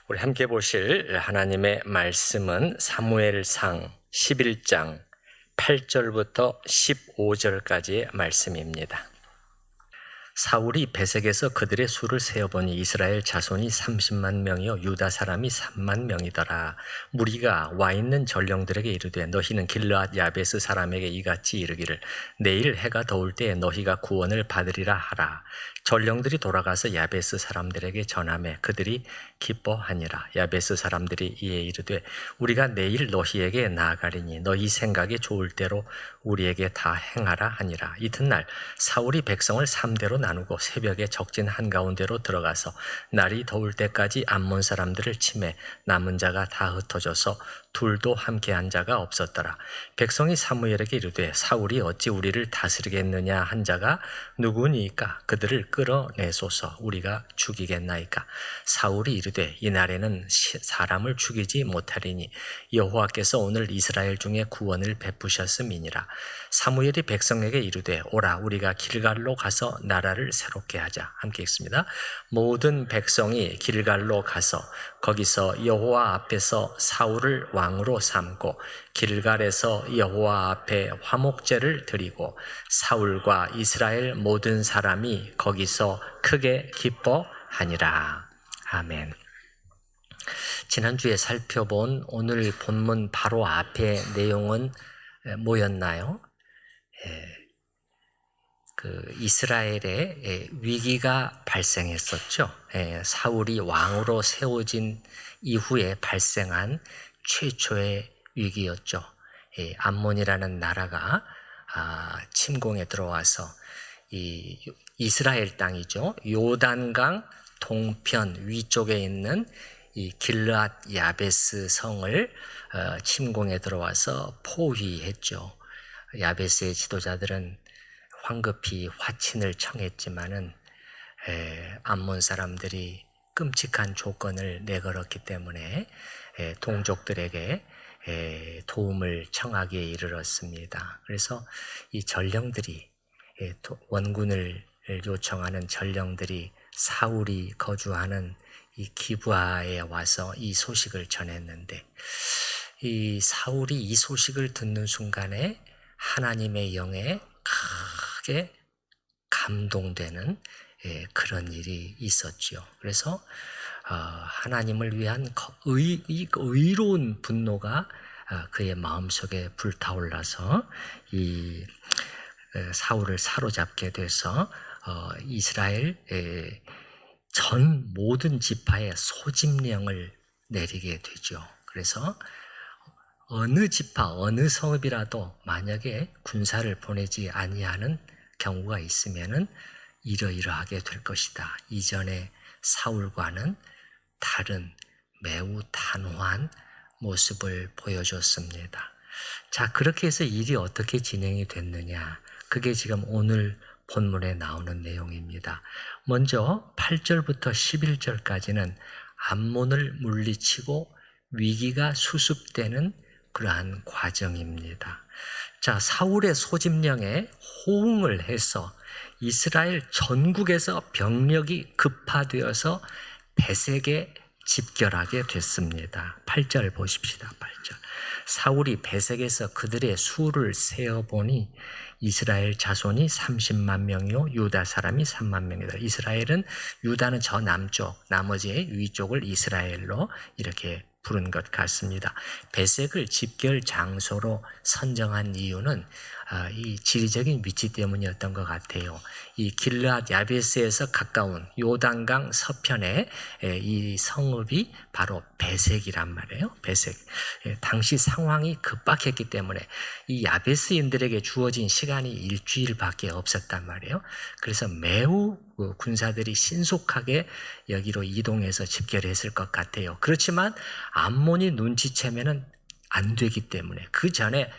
우리 함께 보실 하나님의 말씀은 사무엘상 11장 8절부터 15절까지의 말씀입니다. 사울이 베색에서 그들의 수를 세어보니 이스라엘 자손이 30만 명이요 유다 사람이 3만 명이더라. 무리가 와 있는 전령들에게 이르되 너희는 길르앗 야베스 사람에게 이같이 이르기를 내일 해가 더울 때에 너희가 구원을 받으리라 하라. 전령들이 돌아가서 야베스 사람들에게 전하매 그들이 기뻐하니라. 야베스 사람들이 이에 이르되 우리가 내일 너희에게 나아가리니 너희 생각에 좋을 대로 우리에게 다 행하라 하니라. 이튿날 사울이 백성을 3대로 나누고 새벽에 적진 한가운데로 들어가서 날이 더울 때까지 암몬 사람들을 치매 남은 자가 다 흩어져서 둘도 함께한 자가 없었더라. 백성이 사무엘에게 이르되 사울이 어찌 우리를 다스리겠느냐 한 자가 누구니까 그들을 끌어내소서 우리가 죽이겠나이까. 사울이 이르되 이날에는 사람을 죽이지 못하리니 여호와께서 오늘 이스라엘 중에 구원을 베푸셨음이니라. 사무엘이 백성에게 이르되 오라 우리가 길갈로 가서 나라를 새롭게 하자. 함께 읽습니다. 모든 백성이 길갈로 가서 거기서 여호와 앞에서 사울을 왕으로 삼고 길갈에서 여호와 앞에 화목제를 드리고 사울과 이스라엘 모든 사람이 거기서 크게 기뻐하니라. 아멘. 지난주에 살펴본 오늘 본문 바로 앞에 내용은 뭐였나요? 이스라엘에 위기가 발생했었죠. 사울이 왕으로 세워진 이후에 발생한 최초의 위기였죠. 암몬이라는 나라가 침공에 들어와서 이 이스라엘 땅이죠. 요단강 동편 위쪽에 있는 이 길르앗 야베스 성을 침공에 들어와서 포위했죠. 야베스의 지도자들은 황급히 화친을 청했지만은 암몬 사람들이 끔찍한 조건을 내걸었기 때문에 동족들에게 도움을 청하기에 이르렀습니다. 그래서 이 전령들이 원군을 요청하는 전령들이 사울이 거주하는 이 기브아에 와서 이 소식을 전했는데 이 사울이 이 소식을 듣는 순간에 하나님의 영에 크게 감동되는 그런 일이 있었죠. 그래서 하나님을 위한 의로운 분노가 그의 마음속에 불타올라서 이 사울을 사로잡게 돼서 이스라엘 전 모든 지파에 소집령을 내리게 되죠. 그래서 어느 지파, 어느 성읍이라도 만약에 군사를 보내지 아니하는 경우가 있으면은 이러이러하게 될 것이다. 이전에 사울과는 다른 매우 단호한 모습을 보여줬습니다. 자, 그렇게 해서 일이 어떻게 진행이 됐느냐? 그게 지금 오늘 본문에 나오는 내용입니다. 먼저 8절부터 11절까지는 암몬을 물리치고 위기가 수습되는 그러한 과정입니다. 자, 사울의 소집령에 호응을 해서 이스라엘 전국에서 병력이 급파되어서 베색에 집결하게 됐습니다. 8절 보십시다. 8절. 사울이 베색에서 그들의 수를 세어보니 이스라엘 자손이 30만 명이요 유다 사람이 3만 명이다. 이스라엘은 유다는 저 남쪽, 나머지 위쪽을 이스라엘로 이렇게 부른 것 같습니다. 베색을 집결 장소로 선정한 이유는 이 지리적인 위치 때문이었던 것 같아요. 이 길르앗 야베스에서 가까운 요단강 서편에 이 성읍이 바로 베색이란 말이에요. 베색. 당시 상황이 급박했기 때문에 이 야베스인들에게 주어진 시간이 일주일밖에 없었단 말이에요. 그래서 매우 군사들이 신속하게 여기로 이동해서 집결했을 것 같아요. 그렇지만 암몬이 눈치채면은 안 되기 때문에 그 전에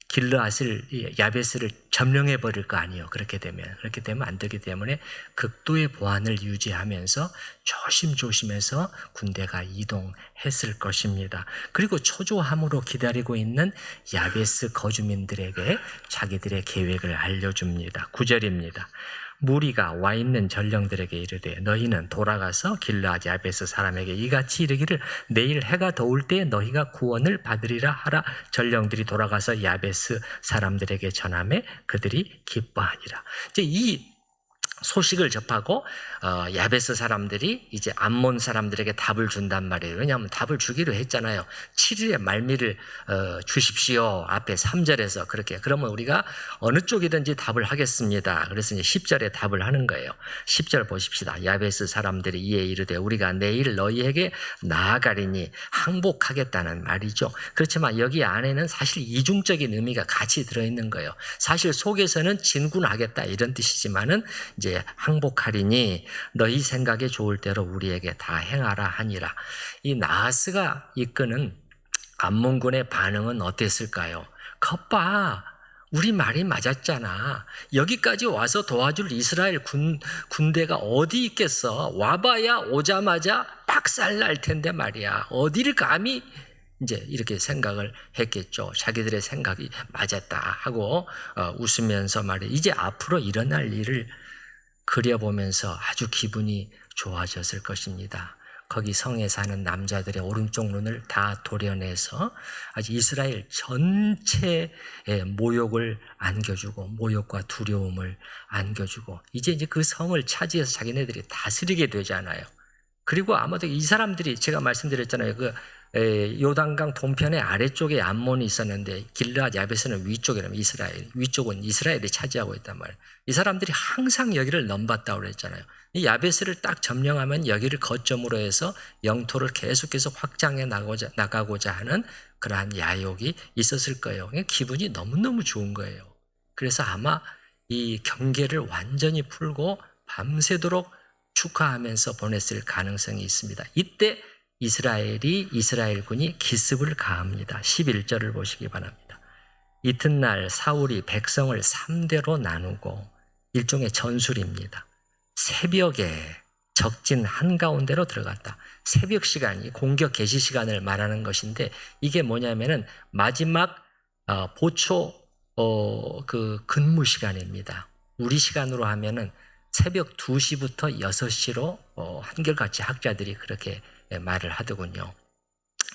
길르앗을 야베스를 점령해 버릴 거 아니에요. 그렇게 되면 안 되기 때문에 극도의 보안을 유지하면서 조심조심해서 군대가 이동했을 것입니다. 그리고 초조함으로 기다리고 있는 야베스 거주민들에게 자기들의 계획을 알려줍니다. 9절입니다. 무리가 와 있는 전령들에게 이르되 너희는 돌아가서 길르앗 야베스 사람에게 이같이 이르기를 내일 해가 더울 때에 너희가 구원을 받으리라 하라. 전령들이 돌아가서 야베스 사람들에게 전하매 그들이 기뻐하니라. 이제 이 소식을 접하고 야베스 사람들이 이제 암몬 사람들에게 답을 준단 말이에요. 왜냐하면 답을 주기로 했잖아요. 7일에 말미를 주십시오. 앞에 3절에서 그렇게. 그러면 우리가 어느 쪽이든지 답을 하겠습니다. 그래서 이제 10절에 답을 하는 거예요. 10절 보십시다. 야베스 사람들이 이에 이르되 우리가 내일 너희에게 나아가리니 항복하겠다는 말이죠. 그렇지만 여기 안에는 사실 이중적인 의미가 같이 들어있는 거예요. 사실 속에서는 진군하겠다 이런 뜻이지만은 이제 항복하리니 너희 생각에 좋을 대로 우리에게 다 행하라 하니라. 이 나하스가 이끄는 암몬군의 반응은 어땠을까요? 겉봐, 우리 말이 맞았잖아. 여기까지 와서 도와줄 이스라엘 군대가 어디 있겠어? 와봐야 오자마자 박살날 텐데 말이야. 어디를 감히 이제 이렇게 생각을 했겠죠. 자기들의 생각이 맞았다 하고 웃으면서 말이야. 이제 앞으로 일어날 일을 그려보면서 아주 기분이 좋아졌을 것입니다. 거기 성에 사는 남자들의 오른쪽 눈을 다 도려내서 아주 이스라엘 전체의 모욕을 안겨주고 모욕과 두려움을 안겨주고 이제 그 성을 차지해서 자기네들이 다스리게 되잖아요. 그리고 아마도 이 사람들이 제가 말씀드렸잖아요. 요단강 동편의 아래쪽에 암몬이 있었는데 길르앗 야베스는 위쪽이라면 이스라엘, 위쪽은 이스라엘이 차지하고 있단 말이에요. 이 사람들이 항상 여기를 넘봤다고 그랬잖아요. 이 야베스를 딱 점령하면 여기를 거점으로 해서 영토를 계속해서 확장해 나가고자 하는 그러한 야욕이 있었을 거예요. 기분이 너무너무 좋은 거예요. 그래서 아마 이 경계를 완전히 풀고 밤새도록 축하하면서 보냈을 가능성이 있습니다. 이때 이스라엘군이 기습을 가합니다. 11절을 보시기 바랍니다. 이튿날 사울이 백성을 3대로 나누고 일종의 전술입니다. 새벽에 적진 한가운데로 들어갔다. 새벽 시간이 공격 개시 시간을 말하는 것인데 이게 뭐냐면은 마지막 보초 그 근무 시간입니다. 우리 시간으로 하면은 새벽 2시부터 6시로 한결같이 학자들이 그렇게 말을 하더군요.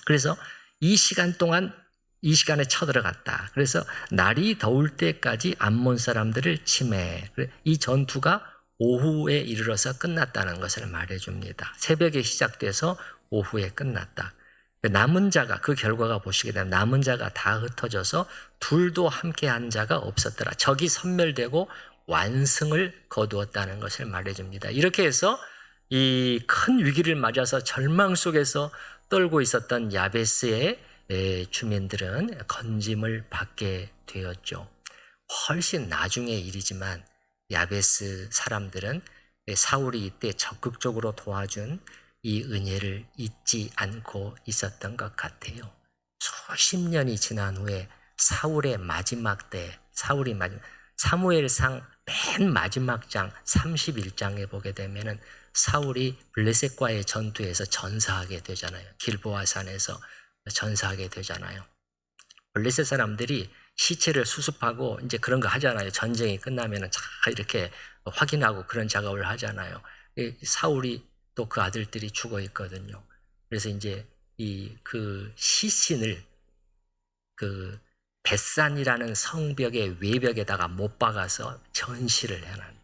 그래서 이 시간 동안 이 시간에 쳐들어갔다. 그래서 날이 더울 때까지 암몬 사람들을 침해. 이 전투가 오후에 이르러서 끝났다는 것을 말해줍니다. 새벽에 시작돼서 오후에 끝났다. 남은 자가 그 결과가 보시게 되면 남은 자가 다 흩어져서 둘도 함께한 자가 없었더라. 적이 섬멸되고 완승을 거두었다는 것을 말해줍니다. 이렇게 해서 이 큰 위기를 맞아서 절망 속에서 떨고 있었던 야베스의 주민들은 건짐을 받게 되었죠. 훨씬 나중의 일이지만 야베스 사람들은 사울이 이때 적극적으로 도와준 이 은혜를 잊지 않고 있었던 것 같아요. 수십 년이 지난 후에 사울의 마지막 때, 사무엘상 맨 마지막 장 31장에 보게 되면은 사울이 블레셋과의 전투에서 전사하게 되잖아요. 길보아 산에서 전사하게 되잖아요. 블레셋 사람들이 시체를 수습하고 이제 그런 거 하잖아요. 전쟁이 끝나면은 자 이렇게 확인하고 그런 작업을 하잖아요. 사울이 또 그 아들들이 죽어 있거든요. 그래서 이제 그 시신을 그 벳산이라는 성벽의 외벽에다가 못 박아서 전시를 해놨는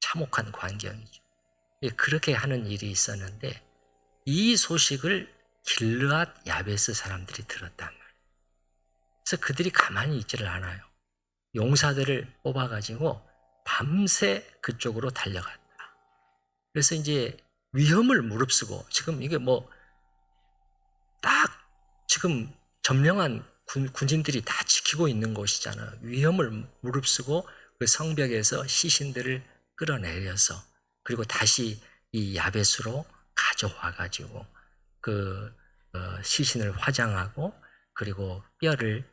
참혹한 광경이죠. 그렇게 하는 일이 있었는데 이 소식을 길르앗 야베스 사람들이 들었단 말이에요. 그래서 그들이 가만히 있지를 않아요. 용사들을 뽑아가지고 밤새 그쪽으로 달려갔다. 그래서 이제 위험을 무릅쓰고 지금 이게 딱 지금 점령한 군진들이 다 지키고 있는 곳이잖아요. 위험을 무릅쓰고 그 성벽에서 시신들을 끌어내려서 그리고 다시 이 야베스로 가져와가지고 그 시신을 화장하고 그리고 뼈를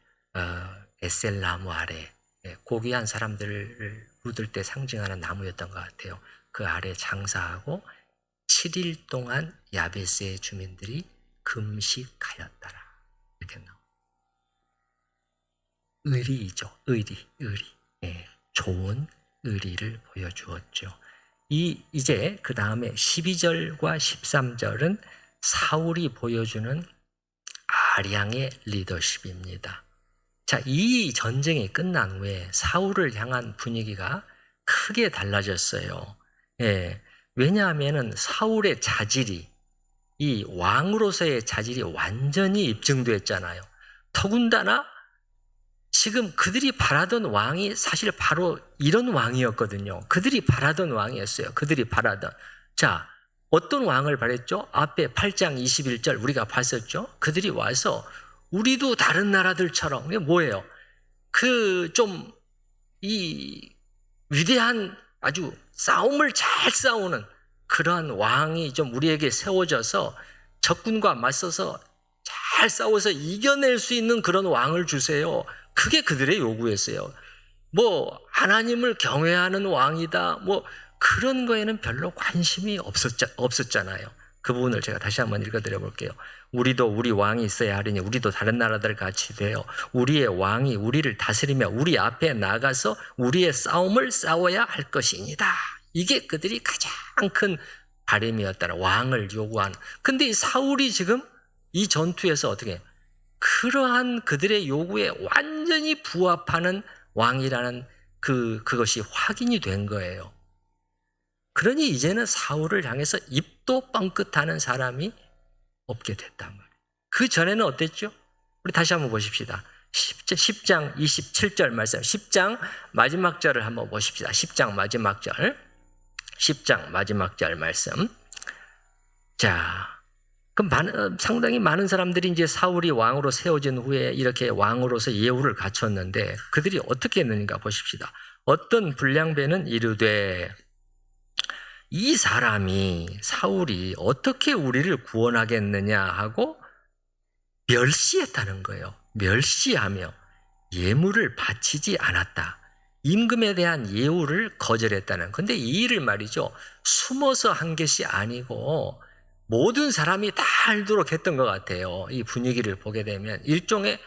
에셀 나무 아래 고귀한 사람들을 묻을 때 상징하는 나무였던 것 같아요. 그 아래 장사하고 7일 동안 야베스의 주민들이 금식하였더라. 이렇게 나옵니다. 의리이죠. 의리. 좋은 의리를 보여주었죠. 이제 그 다음에 12절과 13절은 사울이 보여주는 아량의 리더십입니다. 자, 이 전쟁이 끝난 후에 사울을 향한 분위기가 크게 달라졌어요. 예, 왜냐하면 사울의 자질이, 이 왕으로서의 자질이 완전히 입증됐잖아요. 더군다나 지금 그들이 바라던 왕이 사실 바로 이런 왕이었거든요. 그들이 바라던 왕이었어요. 그들이 바라던. 자, 어떤 왕을 바랬죠? 앞에 8장 21절 우리가 봤었죠? 그들이 와서 우리도 다른 나라들처럼, 이게 뭐예요? 이 위대한 아주 싸움을 잘 싸우는 그러한 왕이 좀 우리에게 세워져서 적군과 맞서서 잘 싸워서 이겨낼 수 있는 그런 왕을 주세요. 그게 그들의 요구였어요. 뭐 하나님을 경외하는 왕이다, 뭐 그런 거에는 별로 관심이 없었잖아요. 그 부분을 제가 다시 한번 읽어드려 볼게요. 우리도 우리 왕이 있어야 하리니 우리도 다른 나라들 같이 되어 우리의 왕이 우리를 다스리며 우리 앞에 나가서 우리의 싸움을 싸워야 할 것이니다. 이게 그들이 가장 큰 바람이었다는, 왕을 요구한. 근데 이 사울이 지금 이 전투에서 어떻게 그러한 그들의 요구에 완전히 부합하는 왕이라는 그것이 확인이 된 거예요. 그러니 이제는 사울을 향해서 입도 뻥끗하는 사람이 없게 됐단 말이에요. 그 전에는 어땠죠? 우리 다시 한번 보십시다. 10장 27절 말씀, 10장 마지막 절을 한번 보십시다. 10장 마지막 절, 10장 마지막 절 말씀. 자, 그럼 상당히 많은 사람들이 이제 사울이 왕으로 세워진 후에 이렇게 왕으로서 예우를 갖췄는데 그들이 어떻게 했는가 보십시다. 어떤 불량배는 이르되 이 사람이 사울이 어떻게 우리를 구원하겠느냐 하고 멸시했다는 거예요. 멸시하며 예물을 바치지 않았다. 임금에 대한 예우를 거절했다는. 근데 이 일을 말이죠, 숨어서 한 것이 아니고 모든 사람이 다 알도록 했던 것 같아요. 이 분위기를 보게 되면 일종의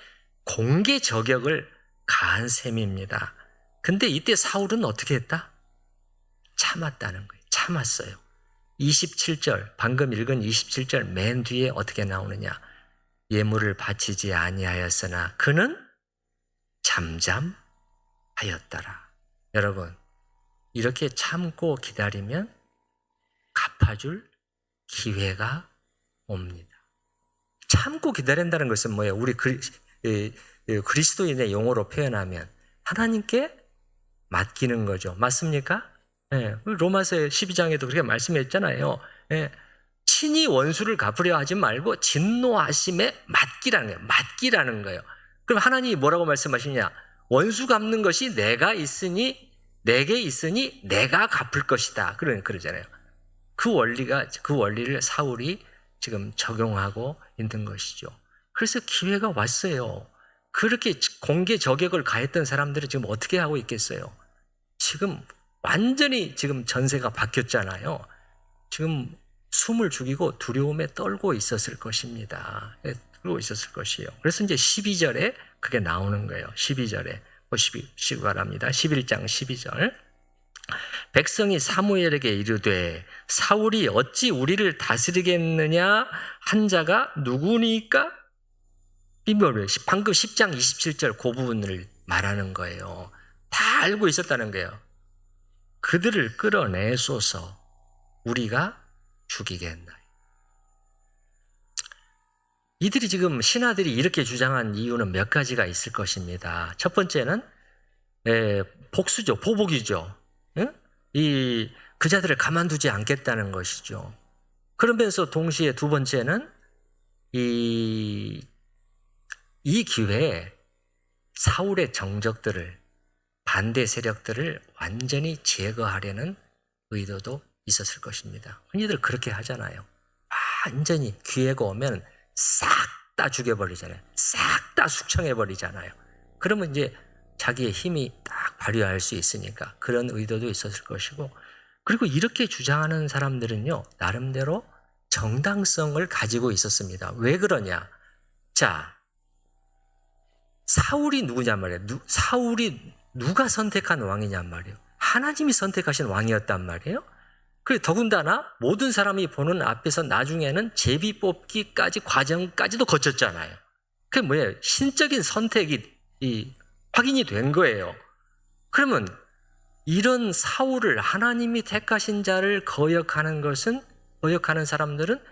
공개 저격을 가한 셈입니다. 근데 이때 사울은 어떻게 했다? 참았다는 거예요. 참았어요. 27절, 방금 읽은 27절 맨 뒤에 어떻게 나오느냐? 예물을 바치지 아니하였으나 그는 잠잠하였더라. 여러분, 이렇게 참고 기다리면 갚아줄 기회가 옵니다. 참고 기다린다는 것은 뭐예요? 우리 그리스도인의 용어로 표현하면 하나님께 맡기는 거죠. 맞습니까? 네. 로마서 12장에도 그렇게 말씀했잖아요. 네. 친히 원수를 갚으려 하지 말고 진노하심에 맡기라는 거예요. 맡기라는 거예요. 그럼 하나님이 뭐라고 말씀하시냐? 원수 갚는 것이 내게 있으니 내가 갚을 것이다. 그러잖아요. 그 원리를 사울이 지금 적용하고 있는 것이죠. 그래서 기회가 왔어요. 그렇게 공개 저격을 가했던 사람들이 지금 어떻게 하고 있겠어요? 지금 완전히 지금 전세가 바뀌었잖아요. 지금 숨을 죽이고 두려움에 떨고 있었을 것입니다. 떨고 있었을 것이에요. 그래서 이제 12절에 그게 나오는 거예요. 12절에 보시기 바랍니다. 11장 12절. 백성이 사무엘에게 이르되 사울이 어찌 우리를 다스리겠느냐 한 자가 누구니까? 방금 10장 27절 그 부분을 말하는 거예요. 다 알고 있었다는 거예요. 그들을 끌어내소서 우리가 죽이겠나요? 이들이 지금 신하들이 이렇게 주장한 이유는 몇 가지가 있을 것입니다. 첫 번째는 복수죠. 보복이죠. 그 자들을 가만두지 않겠다는 것이죠. 그러면서 동시에 두 번째는 이 기회에 사울의 정적들을, 반대 세력들을 완전히 제거하려는 의도도 있었을 것입니다. 흔히들 그렇게 하잖아요. 완전히 기회가 오면 싹 다 죽여버리잖아요. 싹 다 숙청해버리잖아요. 그러면 이제 자기의 힘이 딱 발휘할 수 있으니까 그런 의도도 있었을 것이고, 그리고 이렇게 주장하는 사람들은요, 나름대로 정당성을 가지고 있었습니다. 왜 그러냐? 자, 사울이 누구냔 말이에요. 사울이 누가 선택한 왕이냔 말이에요. 하나님이 선택하신 왕이었단 말이에요. 그리고 더군다나 모든 사람이 보는 앞에서 나중에는 제비 뽑기까지 과정까지도 거쳤잖아요. 그게 뭐예요? 신적인 선택이 확인이 된 거예요. 그러면 이런 사울을, 하나님이 택하신 자를 거역하는 사람들은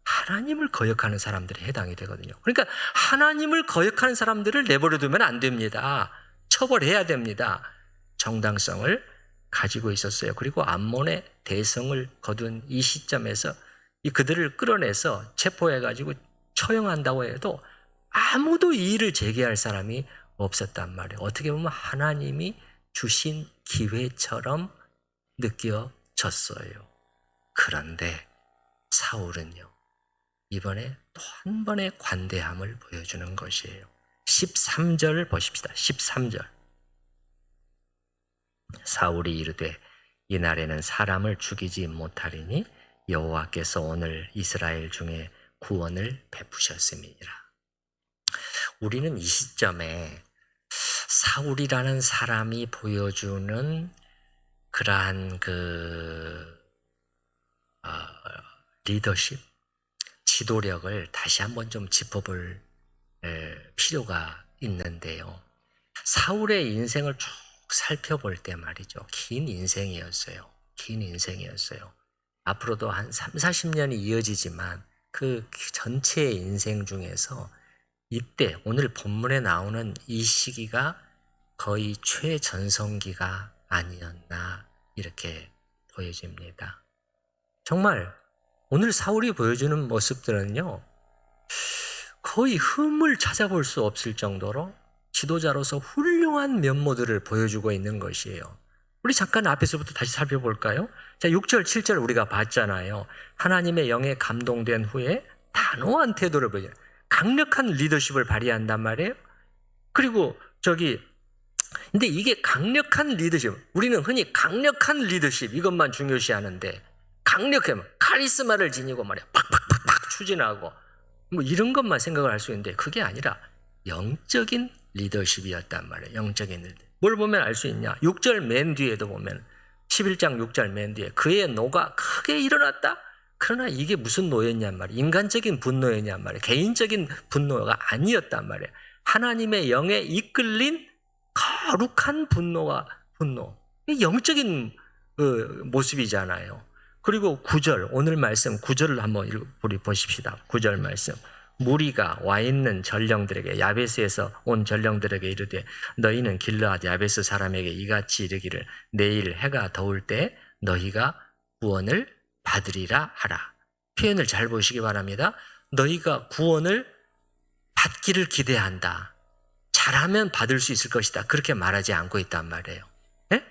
하나님을 거역하는 사람들에 해당이 되거든요. 그러니까 하나님을 거역하는 사람들을 내버려 두면 안 됩니다. 처벌해야 됩니다. 정당성을 가지고 있었어요. 그리고 암몬의 대성을 거둔 이 시점에서 그들을 끌어내서 체포해가지고 처형한다고 해도 아무도 이의를 제기할 사람이 없었단 말이에요. 어떻게 보면 하나님이 주신 기회처럼 느껴졌어요. 그런데 사울은요, 이번에 또 한 번의 관대함을 보여주는 것이에요. 13절 보십시다. 13절. 사울이 이르되 이날에는 사람을 죽이지 못하리니 여호와께서 오늘 이스라엘 중에 구원을 베푸셨음이니라. 우리는 이 시점에 사울이라는 사람이 보여주는 그러한 리더십, 지도력을 다시 한번 좀 짚어볼 필요가 있는데요. 사울의 인생을 쭉 살펴볼 때 말이죠. 긴 인생이었어요. 앞으로도 한 30-40년이 이어지지만 그 전체의 인생 중에서 이때 오늘 본문에 나오는 이 시기가 거의 최전성기가 아니었나 이렇게 보여집니다. 정말 오늘 사울이 보여주는 모습들은요, 거의 흠을 찾아볼 수 없을 정도로 지도자로서 훌륭한 면모들을 보여주고 있는 것이에요. 우리 잠깐 앞에서부터 다시 살펴볼까요? 자, 6절, 7절 우리가 봤잖아요. 하나님의 영에 감동된 후에 단호한 태도를 보여요. 강력한 리더십을 발휘한단 말이에요. 그리고 근데 이게 강력한 리더십, 우리는 흔히 강력한 리더십 이것만 중요시하는데, 강력해, 카리스마를 지니고 말이야, 팍팍팍팍 추진하고 뭐 이런 것만 생각을 할 수 있는데, 그게 아니라 영적인 리더십이었단 말이에요. 영적인 리더십. 뭘 보면 알 수 있냐? 6절 맨 뒤에도 보면, 11장 6절 맨 뒤에 그의 노가 크게 일어났다? 그러나 이게 무슨 노였냔 말이에요. 인간적인 분노였냔 말이에요. 개인적인 분노가 아니었단 말이에요. 하나님의 영에 이끌린 거룩한 분노. 영적인 모습이잖아요. 그리고 9절, 오늘 말씀 9절을 한번 우리 보십시다. 9절 말씀. 무리가 와 있는 전령들에게, 야베스에서 온 전령들에게 이르되 너희는 길르앗 야베스 사람에게 이같이 이르기를 내일 해가 더울 때 너희가 구원을 받으리라 하라. 표현을 잘 보시기 바랍니다. 너희가 구원을 받기를 기대한다. 잘하면 받을 수 있을 것이다. 그렇게 말하지 않고 있단 말이에요. 네?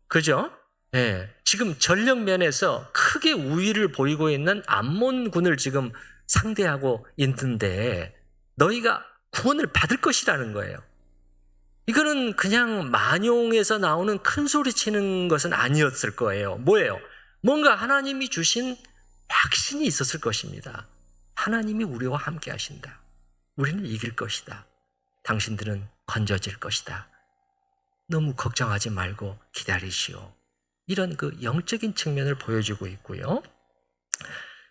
그죠? 네. 지금 전력면에서 크게 우위를 보이고 있는 암몬군을 지금 상대하고 있는데 너희가 구원을 받을 것이라는 거예요. 이거는 그냥 만용에서 나오는 큰 소리 치는 것은 아니었을 거예요. 뭐예요? 뭔가 하나님이 주신 확신이 있었을 것입니다. 하나님이 우리와 함께 하신다. 우리는 이길 것이다. 당신들은 건져질 것이다. 너무 걱정하지 말고 기다리시오. 이런 영적인 측면을 보여주고 있고요.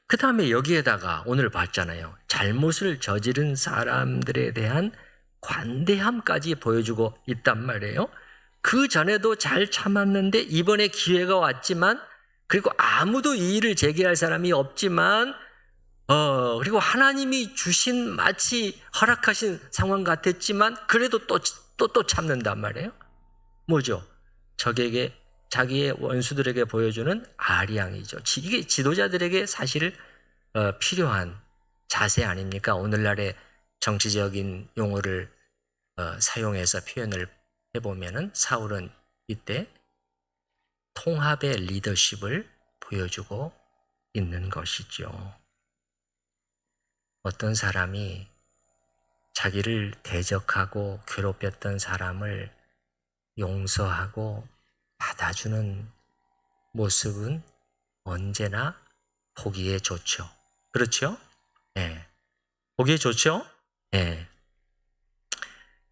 그 다음에 여기에다가 오늘 봤잖아요. 잘못을 저지른 사람들에 대한 관대함까지 보여주고 있단 말이에요. 그 전에도 잘 참았는데 이번에 기회가 왔지만, 그리고 아무도 이의를 제기할 사람이 없지만, 그리고 하나님이 주신 마치 허락하신 상황 같았지만 그래도 또 참는단 말이에요. 뭐죠? 적에게, 자기의 원수들에게 보여주는 아리앙이죠. 이게 지도자들에게 사실 필요한 자세 아닙니까? 오늘날의 정치적인 용어를 사용해서 표현을 해보면은 사울은 이때 통합의 리더십을 보여주고 있는 것이죠. 어떤 사람이 자기를 대적하고 괴롭혔던 사람을 용서하고 받아주는 모습은 언제나 보기에 좋죠. 그렇죠? 네. 보기에 좋죠? 네.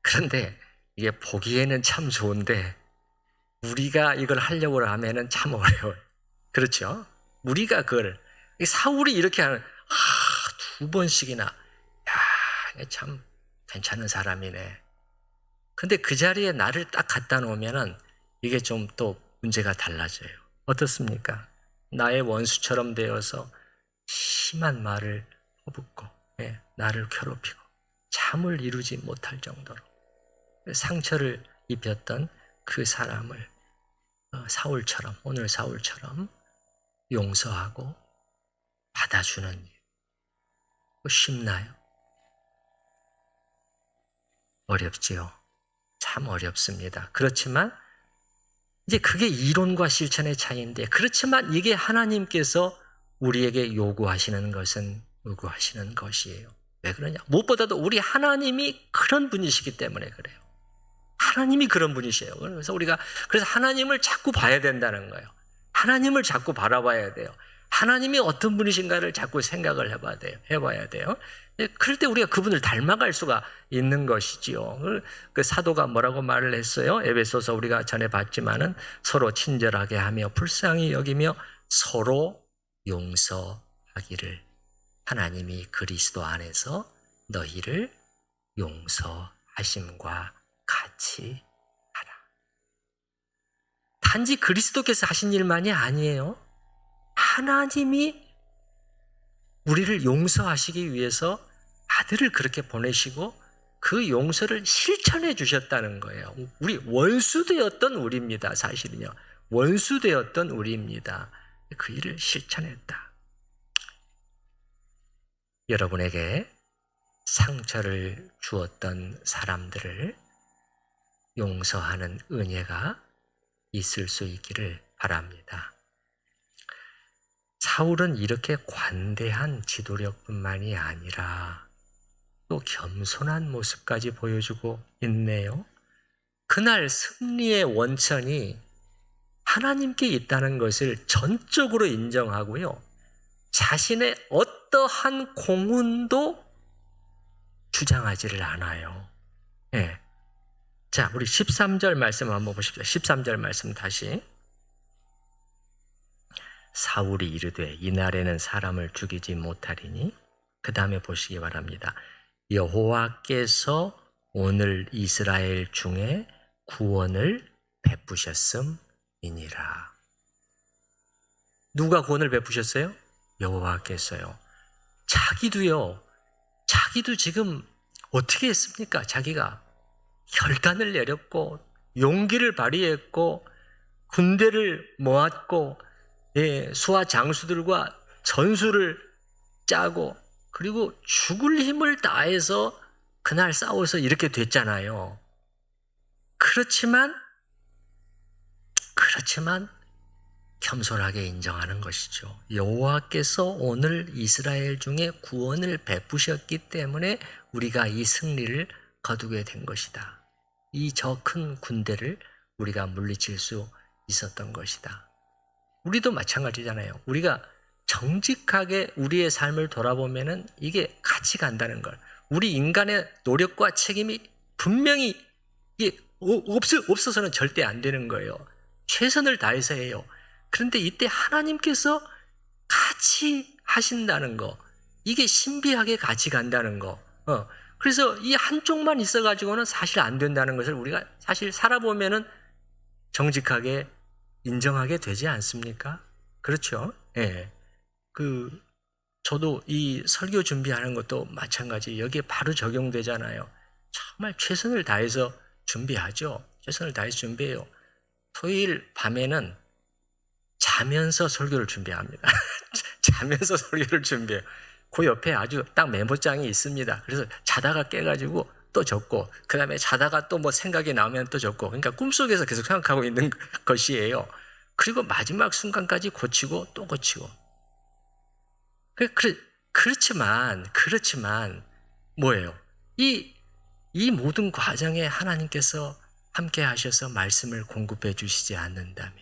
그런데 이게 보기에는 참 좋은데 우리가 이걸 하려고 하면은 참 어려워요. 그렇죠? 우리가 그걸, 사울이 이렇게 하는, 2번씩이나, 야, 참 괜찮은 사람이네. 근데 그 자리에 나를 딱 갖다 놓으면은 이게 좀 또 문제가 달라져요. 어떻습니까? 나의 원수처럼 되어서 심한 말을 퍼붓고, 나를 괴롭히고, 잠을 이루지 못할 정도로 상처를 입혔던 그 사람을 사울처럼, 오늘 사울처럼 용서하고 받아주는 일. 쉽나요? 어렵지요. 참 어렵습니다. 그렇지만 이제 그게 이론과 실천의 차이인데, 그렇지만 이게 하나님께서 우리에게 요구하시는 것이에요. 왜 그러냐? 무엇보다도 우리 하나님이 그런 분이시기 때문에 그래요. 하나님이 그런 분이세요. 그래서 하나님을 자꾸 봐야 된다는 거예요. 하나님을 자꾸 바라봐야 돼요. 하나님이 어떤 분이신가를 자꾸 생각을 해봐야 돼요. 그럴 때 우리가 그분을 닮아갈 수가 있는 것이지요. 그 사도가 뭐라고 말을 했어요? 에베소서 우리가 전에 봤지만은 서로 친절하게 하며 불쌍히 여기며 서로 용서하기를, 하나님이 그리스도 안에서 너희를 용서하심과 같이 하라. 단지 그리스도께서 하신 일만이 아니에요. 하나님이 우리를 용서하시기 위해서 아들을 그렇게 보내시고 그 용서를 실천해 주셨다는 거예요. 우리 원수되었던 우리입니다. 사실은요. 원수되었던 우리입니다. 그 일을 실천했다. 여러분에게 상처를 주었던 사람들을 용서하는 은혜가 있을 수 있기를 바랍니다. 사울은 이렇게 관대한 지도력뿐만이 아니라 또 겸손한 모습까지 보여주고 있네요. 그날 승리의 원천이 하나님께 있다는 것을 전적으로 인정하고요. 자신의 어떠한 공훈도 주장하지를 않아요. 네. 자, 우리 13절 말씀 한번 보십시오. 13절 말씀 다시. 사울이 이르되 이날에는 사람을 죽이지 못하리니, 그 다음에 보시기 바랍니다. 여호와께서 오늘 이스라엘 중에 구원을 베푸셨음이니라. 누가 구원을 베푸셨어요? 여호와께서요. 자기도 지금 어떻게 했습니까? 자기가 혈단을 내렸고 용기를 발휘했고 군대를 모았고 수하 장수들과 전술을 짜고 그리고 죽을 힘을 다해서 그날 싸워서 이렇게 됐잖아요. 그렇지만 겸손하게 인정하는 것이죠. 여호와께서 오늘 이스라엘 중에 구원을 베푸셨기 때문에 우리가 이 승리를 거두게 된 것이다. 이 저 큰 군대를 우리가 물리칠 수 있었던 것이다. 우리도 마찬가지잖아요. 우리가 정직하게 우리의 삶을 돌아보면은 이게 같이 간다는 걸. 우리 인간의 노력과 책임이 분명히 이게 없어서는 절대 안 되는 거예요. 최선을 다해서 해요. 그런데 이때 하나님께서 같이 하신다는 거, 이게 신비하게 같이 간다는 거. 그래서 이 한쪽만 있어가지고는 사실 안 된다는 것을 우리가 사실 살아보면은 정직하게 인정하게 되지 않습니까? 그렇죠? 예. 저도 이 설교 준비하는 것도 마찬가지. 여기에 바로 적용되잖아요. 정말 최선을 다해서 준비하죠. 최선을 다해서 준비해요. 토요일 밤에는 자면서 설교를 준비합니다. 자면서 설교를 준비해요. 그 옆에 아주 딱 메모장이 있습니다. 그래서 자다가 깨가지고 또 적고, 그 다음에 자다가 또 뭐 생각이 나오면 또 적고, 그러니까 꿈속에서 계속 생각하고 있는 것이에요. 그리고 마지막 순간까지 고치고 또 고치고. 그렇지만 뭐예요? 이 모든 과정에 하나님께서 함께 하셔서 말씀을 공급해 주시지 않는다면,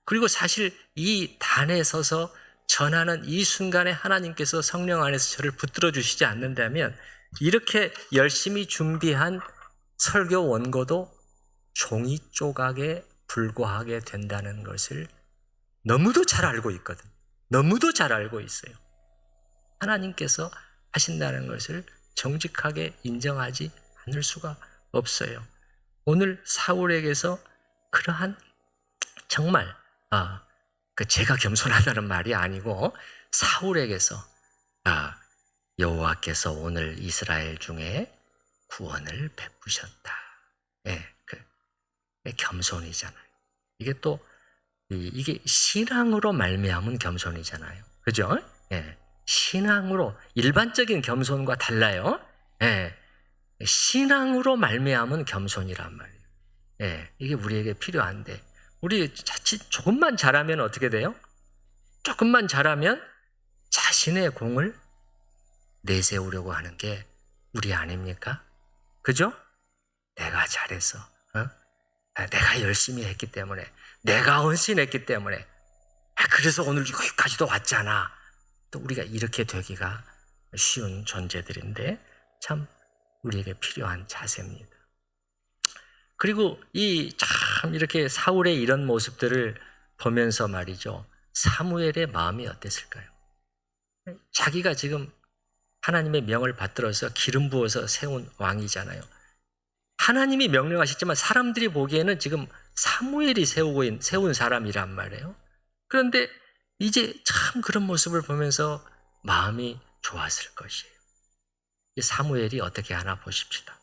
그리고 사실 이 단에 서서 전하는 이 순간에 하나님께서 성령 안에서 저를 붙들어 주시지 않는다면 이렇게 열심히 준비한 설교 원고도 종이 조각에 불과하게 된다는 것을 너무도 잘 알고 있거든. 너무도 잘 알고 있어요. 하나님께서 하신다는 것을 정직하게 인정하지 않을 수가 없어요. 오늘 사울에게서 그러한 정말 제가 겸손하다는 말이 아니고 사울에게서 여호와께서 오늘 이스라엘 중에 구원을 베푸셨다. 겸손이잖아요. 이게 또 이게 신앙으로 말미암은 겸손이잖아요. 그죠? 신앙으로 일반적인 겸손과 달라요. 신앙으로 말미암은 겸손이란 말이에요. 이게 우리에게 필요한데 우리 자칫 조금만 잘하면 어떻게 돼요? 조금만 잘하면 자신의 공을 내세우려고 하는 게 우리 아닙니까? 그죠? 내가 잘해서, 내가 열심히 했기 때문에, 내가 헌신했기 때문에, 그래서 오늘 여기까지도 왔잖아. 또 우리가 이렇게 되기가 쉬운 존재들인데 참 우리에게 필요한 자세입니다. 그리고 참 이렇게 사울의 이런 모습들을 보면서 말이죠. 사무엘의 마음이 어땠을까요? 자기가 지금 하나님의 명을 받들어서 기름 부어서 세운 왕이잖아요. 하나님이 명령하셨지만 사람들이 보기에는 지금 사무엘이 세운 사람이란 말이에요. 그런데 이제 참 그런 모습을 보면서 마음이 좋았을 것이에요. 사무엘이 어떻게 하나 보십시다.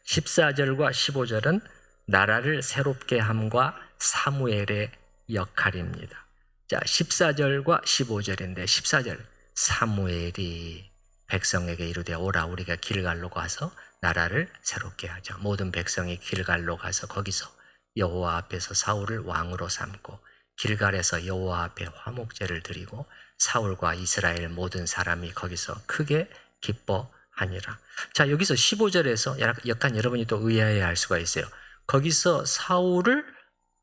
14절과 15절은 나라를 새롭게 함과 사무엘의 역할입니다. 자, 14절과 15절인데 14절 사무엘이 백성에게 이르되 오라 우리가 길갈로 가서 나라를 새롭게 하자. 모든 백성이 길갈로 가서 거기서 여호와 앞에서 사울을 왕으로 삼고 길갈에서 여호와 앞에 화목제를 드리고 사울과 이스라엘 모든 사람이 거기서 크게 기뻐하니라. 자, 여기서 15절에서 약간 여러분이 또 의아해 할 수가 있어요. 거기서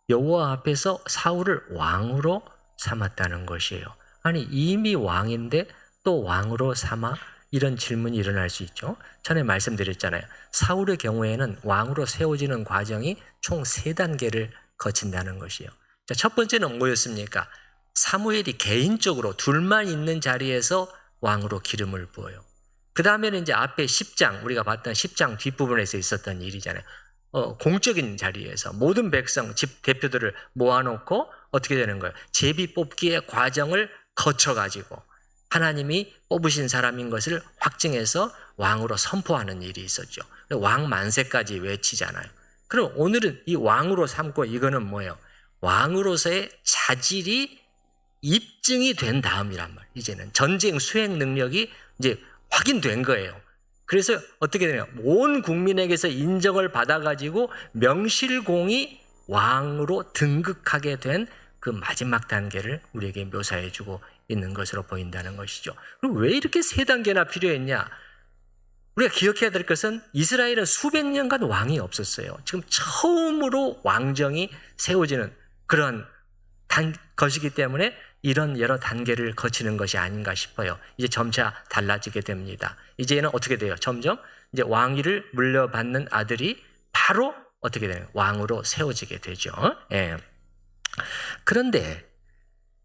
여호와 앞에서 사울을 왕으로 삼았다는 것이에요. 아니 이미 왕인데 또 왕으로 삼아? 이런 질문이 일어날 수 있죠. 전에 말씀드렸잖아요. 사울의 경우에는 왕으로 세워지는 과정이 총 3단계를 거친다는 것이에요. 자, 첫 번째는 뭐였습니까? 사무엘이 개인적으로 둘만 있는 자리에서 왕으로 기름을 부어요. 그 다음에는 이제 앞에 10장, 우리가 봤던 10장 뒷부분에서 있었던 일이잖아요. 공적인 자리에서 모든 백성, 집 대표들을 모아놓고 어떻게 되는 거예요? 제비 뽑기의 과정을 거쳐가지고 하나님이 뽑으신 사람인 것을 확증해서 왕으로 선포하는 일이 있었죠. 왕 만세까지 외치잖아요. 그럼 오늘은 이 왕으로 삼고 이거는 뭐예요? 왕으로서의 자질이 입증이 된 다음이란 말이에요. 이제는 전쟁 수행 능력이 이제 확인된 거예요. 그래서 어떻게 되냐? 온 국민에게서 인정을 받아가지고 명실공히 왕으로 등극하게 된 그 마지막 단계를 우리에게 묘사해주고 있는 것으로 보인다는 것이죠. 그럼 왜 이렇게 3단계나 필요했냐? 우리가 기억해야 될 것은 이스라엘은 수백 년간 왕이 없었어요. 지금 처음으로 왕정이 세워지는 그런 것이기 때문에 이런 여러 단계를 거치는 것이 아닌가 싶어요. 이제 점차 달라지게 됩니다. 이제는 어떻게 돼요? 점점 이제 왕위를 물려받는 아들이 바로 어떻게 돼요? 왕으로 세워지게 되죠. 그런데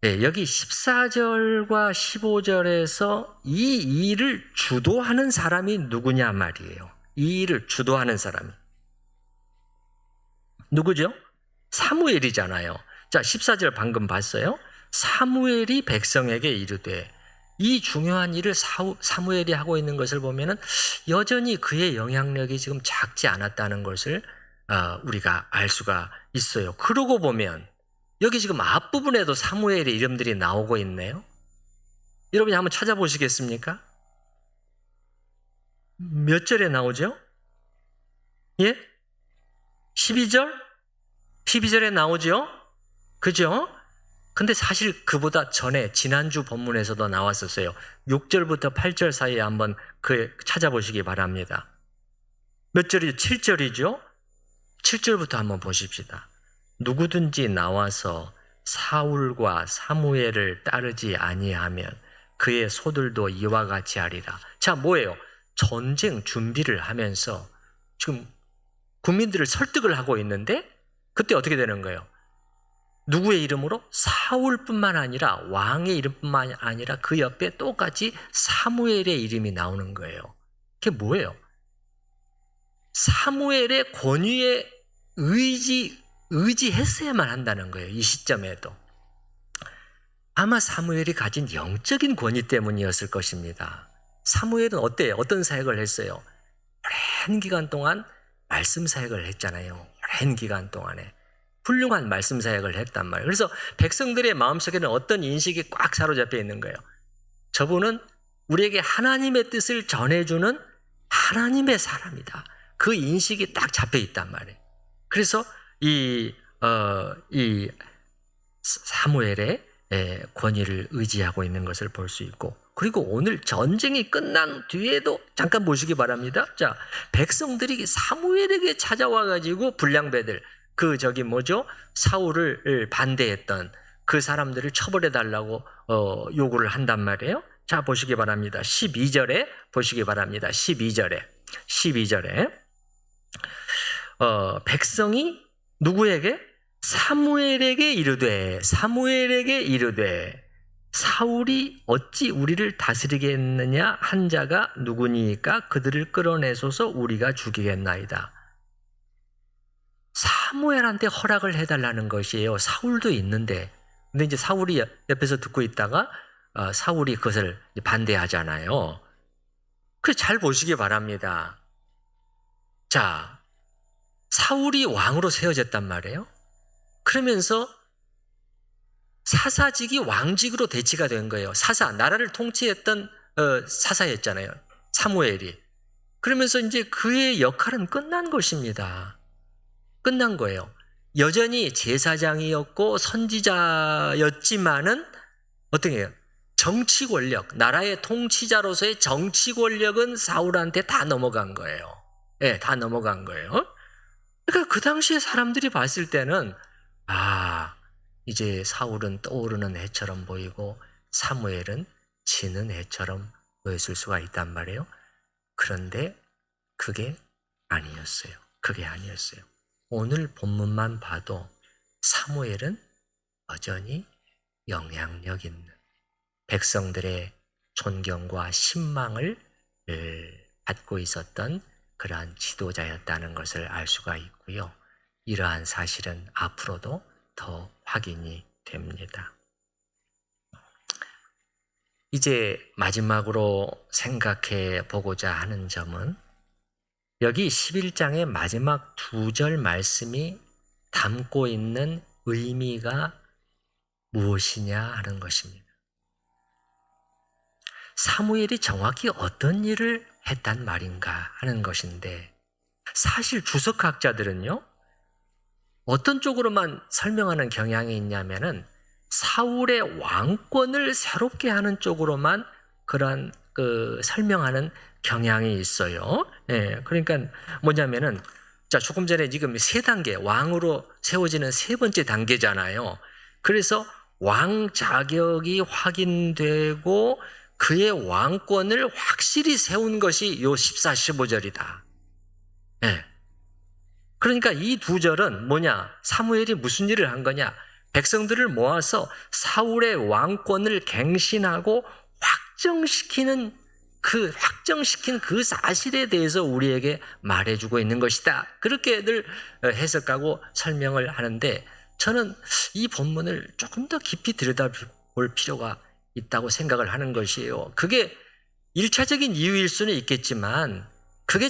여기 14절과 15절에서 이 일을 주도하는 사람이 누구냐 말이에요. 이 일을 주도하는 사람이 누구죠? 사무엘이잖아요. 자, 14절 방금 봤어요. 사무엘이 백성에게 이르되, 이 중요한 일을 사무엘이 하고 있는 것을 보면은 여전히 그의 영향력이 지금 작지 않았다는 것을 우리가 알 수가 있어요. 그러고 보면 여기 지금 앞부분에도 사무엘의 이름들이 나오고 있네요. 여러분이 한번 찾아보시겠습니까? 몇 절에 나오죠? 예? 12절? 12절에 나오죠? 그죠? 근데 사실 그보다 전에 지난주 본문에서도 나왔었어요. 6절부터 8절 사이에 한번 찾아보시기 바랍니다. 몇 절이죠? 7절이죠? 7절부터 한번 보십시다. 누구든지 나와서 사울과 사무엘을 따르지 아니하면 그의 소들도 이와 같이 하리라. 자, 뭐예요? 전쟁 준비를 하면서 지금 국민들을 설득을 하고 있는데 그때 어떻게 되는 거예요? 누구의 이름으로? 사울뿐만 아니라 왕의 이름뿐만 아니라 그 옆에 똑같이 사무엘의 이름이 나오는 거예요. 그게 뭐예요? 사무엘의 권위에 의지했어야만 한다는 거예요. 이 시점에도. 아마 사무엘이 가진 영적인 권위 때문이었을 것입니다. 사무엘은 어때요? 어떤 사역을 했어요? 오랜 기간 동안 말씀 사역을 했잖아요. 오랜 기간 동안에. 훌륭한 말씀 사역을 했단 말이에요. 그래서 백성들의 마음속에는 어떤 인식이 꽉 사로잡혀 있는 거예요. 저분은 우리에게 하나님의 뜻을 전해주는 하나님의 사람이다. 그 인식이 딱 잡혀 있단 말이에요. 그래서 이 사무엘의 권위를 의지하고 있는 것을 볼 수 있고, 그리고 오늘 전쟁이 끝난 뒤에도 잠깐 보시기 바랍니다. 자, 백성들이 사무엘에게 찾아와 가지고 불량배들, 사울을 반대했던 그 사람들을 처벌해 달라고 요구를 한단 말이에요. 자, 보시기 바랍니다. 12절에 보시기 바랍니다. 12절에 백성이 누구에게? 사무엘에게 이르되 사울이 어찌 우리를 다스리겠느냐 한 자가 누구니까 그들을 끌어내소서 우리가 죽이겠나이다. 사무엘한테 허락을 해달라는 것이에요. 사울도 있는데. 근데 이제 사울이 옆에서 듣고 있다가 사울이 그것을 반대하잖아요. 그래서 잘 보시기 바랍니다. 자, 사울이 왕으로 세워졌단 말이에요. 그러면서 사사직이 왕직으로 대치가 된 거예요. 나라를 통치했던 사사였잖아요. 사무엘이. 그러면서 이제 그의 역할은 끝난 것입니다. 끝난 거예요. 여전히 제사장이었고 선지자였지만은 어떻게 해요? 정치 권력, 나라의 통치자로서의 정치 권력은 사울한테 다 넘어간 거예요. 네, 다 넘어간 거예요. 그러니까 그 당시에 사람들이 봤을 때는 이제 사울은 떠오르는 해처럼 보이고 사무엘은 지는 해처럼 보였을 수가 있단 말이에요. 그런데 그게 아니었어요. 오늘 본문만 봐도 사무엘은 여전히 영향력 있는 백성들의 존경과 신망을 받고 있었던 그러한 지도자였다는 것을 알 수가 있고요. 이러한 사실은 앞으로도 더 확인이 됩니다. 이제 마지막으로 생각해 보고자 하는 점은 여기 11장의 마지막 2절 말씀이 담고 있는 의미가 무엇이냐 하는 것입니다. 사무엘이 정확히 어떤 일을 했단 말인가 하는 것인데, 사실 주석학자들은요, 어떤 쪽으로만 설명하는 경향이 있냐면은 사울의 왕권을 새롭게 하는 쪽으로만 그런 설명하는 경향이 있어요. 예, 그러니까 뭐냐면은 자, 조금 전에 지금 3단계 왕으로 세워지는 3번째 단계잖아요. 그래서 왕 자격이 확인되고 그의 왕권을 확실히 세운 것이 요 14, 15절이다. 예. 그러니까 이 2절은 뭐냐? 사무엘이 무슨 일을 한 거냐? 백성들을 모아서 사울의 왕권을 갱신하고 확정시킨 그 사실에 대해서 우리에게 말해주고 있는 것이다. 그렇게들 해석하고 설명을 하는데, 저는 이 본문을 조금 더 깊이 들여다볼 필요가 있다고 생각을 하는 것이에요. 그게 1차적인 이유일 수는 있겠지만 그게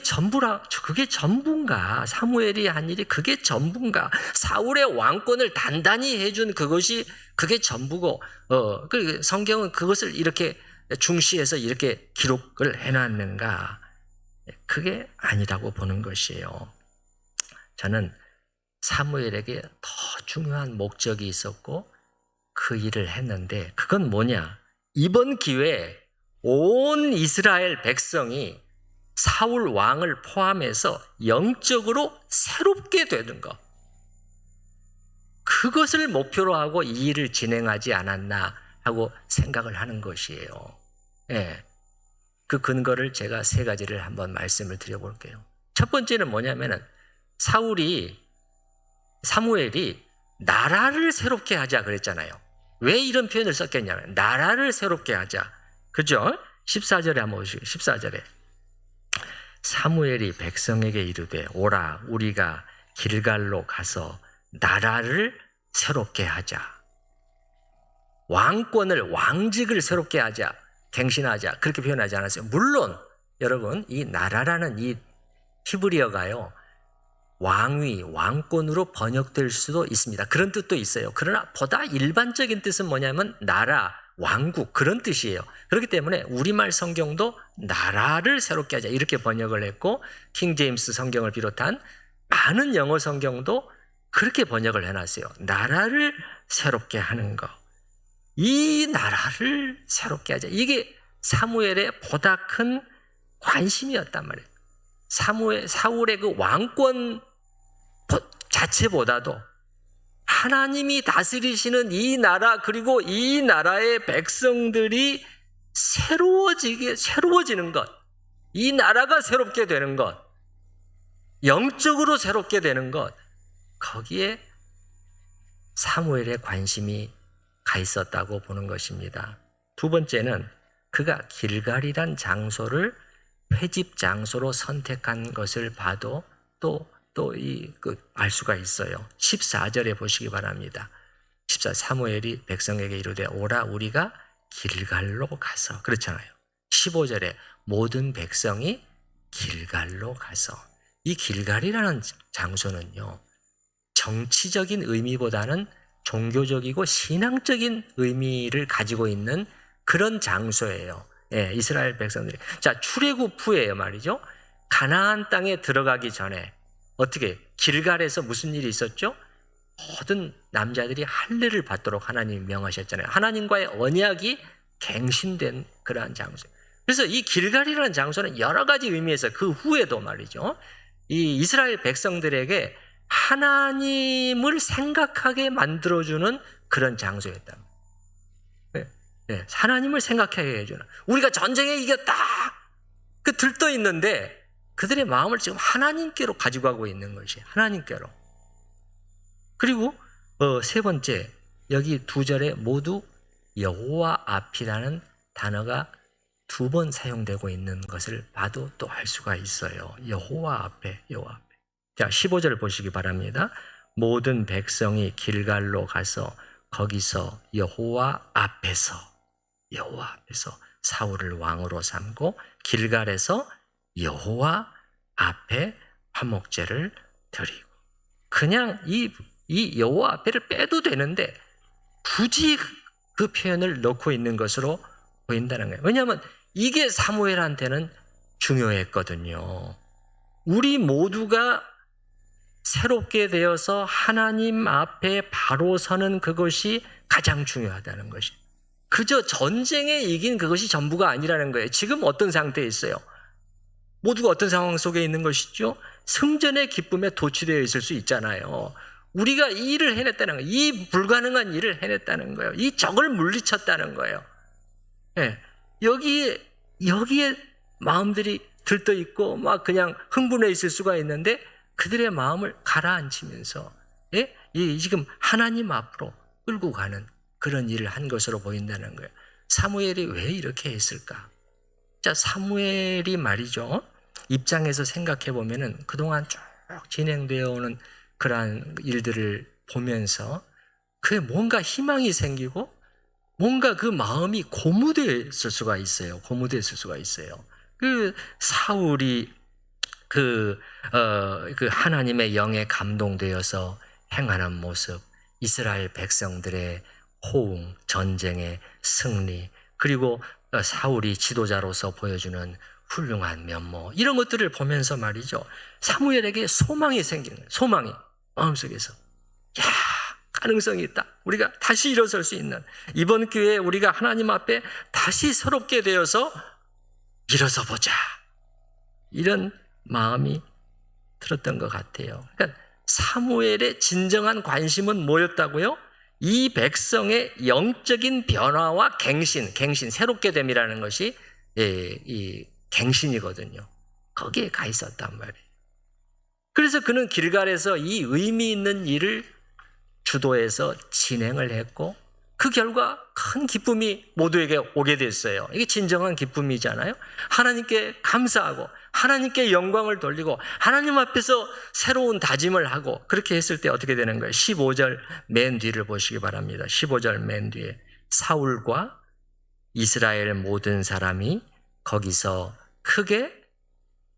전부인가? 사무엘이 한 일이 그게 전부인가? 사울의 왕권을 단단히 해준 그게 전부고, 성경은 그것을 이렇게 중시해서 이렇게 기록을 해놨는가? 그게 아니라고 보는 것이에요. 저는 사무엘에게 더 중요한 목적이 있었고 그 일을 했는데, 그건 뭐냐? 이번 기회에 온 이스라엘 백성이 사울 왕을 포함해서 영적으로 새롭게 되는 것, 그것을 목표로 하고 이 일을 진행하지 않았나 하고 생각을 하는 것이에요. 예. 그 근거를 제가 3가지를 한번 말씀을 드려볼게요. 첫 번째는 뭐냐면은 사울이 사무엘이 나라를 새롭게 하자 그랬잖아요. 왜 이런 표현을 썼겠냐면 나라를 새롭게 하자. 그죠? 14절에 한번 보시고 14절에 사무엘이 백성에게 이르되 오라 우리가 길갈로 가서 나라를 새롭게 하자. 왕권을 왕직을 새롭게 하자. 갱신하자. 그렇게 표현하지 않았어요. 물론 여러분 이 나라라는 이 히브리어가요. 왕위, 왕권으로 번역될 수도 있습니다. 그런 뜻도 있어요. 그러나 보다 일반적인 뜻은 뭐냐면 나라, 왕국 그런 뜻이에요. 그렇기 때문에 우리말 성경도 나라를 새롭게 하자 이렇게 번역을 했고 킹 제임스 성경을 비롯한 많은 영어 성경도 그렇게 번역을 해놨어요. 나라를 새롭게 하는 것. 이 나라를 새롭게 하자. 이게 사무엘의 보다 큰 관심이었단 말이에요. 사울의 그 왕권 자체보다도 하나님이 다스리시는 이 나라 그리고 이 나라의 백성들이 새로워지는 것, 이 나라가 새롭게 되는 것, 영적으로 새롭게 되는 것, 거기에 사무엘의 관심이 가 있었다고 보는 것입니다. 두 번째는 그가 길갈이란 장소를 회집 장소로 선택한 것을 봐도 알 수가 있어요. 14절에 보시기 바랍니다. 14 사무엘이 백성에게 이르되 오라 우리가 길갈로 가서 그렇잖아요. 15절에 모든 백성이 길갈로 가서 이 길갈이라는 장소는요. 정치적인 의미보다는 종교적이고 신앙적인 의미를 가지고 있는 그런 장소예요. 예, 이스라엘 백성들이. 자, 출애굽 후에요 말이죠. 가나안 땅에 들어가기 전에 어떻게 길갈에서 무슨 일이 있었죠? 모든 남자들이 할례를 받도록 하나님이 명하셨잖아요. 하나님과의 언약이 갱신된 그러한 장소. 그래서 이 길갈이라는 장소는 여러 가지 의미에서 그 후에도 말이죠. 이 이스라엘 백성들에게 하나님을 생각하게 만들어주는 그런 장소였다. 네, 하나님을 생각하게 해주는. 우리가 전쟁에 이겼다! 그 들떠 있는데 그들의 마음을 지금 하나님께로 가지고 가고 있는 것이 하나님께로. 그리고 세 번째, 여기 두 절에 모두 여호와 앞이라는 단어가 두 번 사용되고 있는 것을 봐도 또 알 수가 있어요. 여호와 앞에, 여호와 앞에. 자, 15절 보시기 바랍니다. 모든 백성이 길갈로 가서 거기서 여호와 앞에서 사울을 왕으로 삼고 길갈에서 여호와 앞에 화목제를 드리고. 그냥 이 여호와 앞에를 빼도 되는데 굳이 그 표현을 넣고 있는 것으로 보인다는 거예요. 왜냐하면 이게 사무엘한테는 중요했거든요. 우리 모두가 새롭게 되어서 하나님 앞에 바로 서는 그것이 가장 중요하다는 것이. 그저 전쟁에 이긴 그것이 전부가 아니라는 거예요. 지금 어떤 상태에 있어요? 모두가 어떤 상황 속에 있는 것이죠? 승전의 기쁨에 도취되어 있을 수 있잖아요. 우리가 이 일을 해냈다는 거예요. 이 불가능한 일을 해냈다는 거예요. 이 적을 물리쳤다는 거예요. 네. 여기에 마음들이 들떠 있고 막 그냥 흥분해 있을 수가 있는데 그들의 마음을 가라앉히면서 지금 하나님 앞으로 끌고 가는 그런 일을 한 것으로 보인다는 거예요. 사무엘이 왜 이렇게 했을까? 자, 사무엘이 말이죠. 입장에서 생각해 보면은 그동안 쭉 진행되어 오는 그러한 일들을 보면서 그에 뭔가 희망이 생기고 뭔가 그 마음이 고무되었을 수가 있어요. 고무되었을 수가 있어요. 그 사울이 그 하나님의 영에 감동되어서 행하는 모습, 이스라엘 백성들의 호응, 전쟁의 승리, 그리고 사울이 지도자로서 보여주는 훌륭한 면모, 이런 것들을 보면서 말이죠. 사무엘에게 소망이 생기는 거예요. 소망이 마음속에서. 야, 가능성이 있다. 우리가 다시 일어설 수 있는, 이번 기회에 우리가 하나님 앞에 다시 새롭게 되어서 일어서 보자. 이런 마음이 들었던 것 같아요. 그러니까 사무엘의 진정한 관심은 뭐였다고요? 이 백성의 영적인 변화와 갱신, 새롭게 됨이라는 것이 이 갱신이거든요. 거기에 가 있었단 말이에요. 그래서 그는 길갈에서 이 의미 있는 일을 주도해서 진행을 했고 그 결과 큰 기쁨이 모두에게 오게 됐어요. 이게 진정한 기쁨이잖아요. 하나님께 감사하고 하나님께 영광을 돌리고 하나님 앞에서 새로운 다짐을 하고 그렇게 했을 때 어떻게 되는 거예요? 15절 맨 뒤를 보시기 바랍니다. 15절 맨 뒤에 사울과 이스라엘 모든 사람이 거기서 크게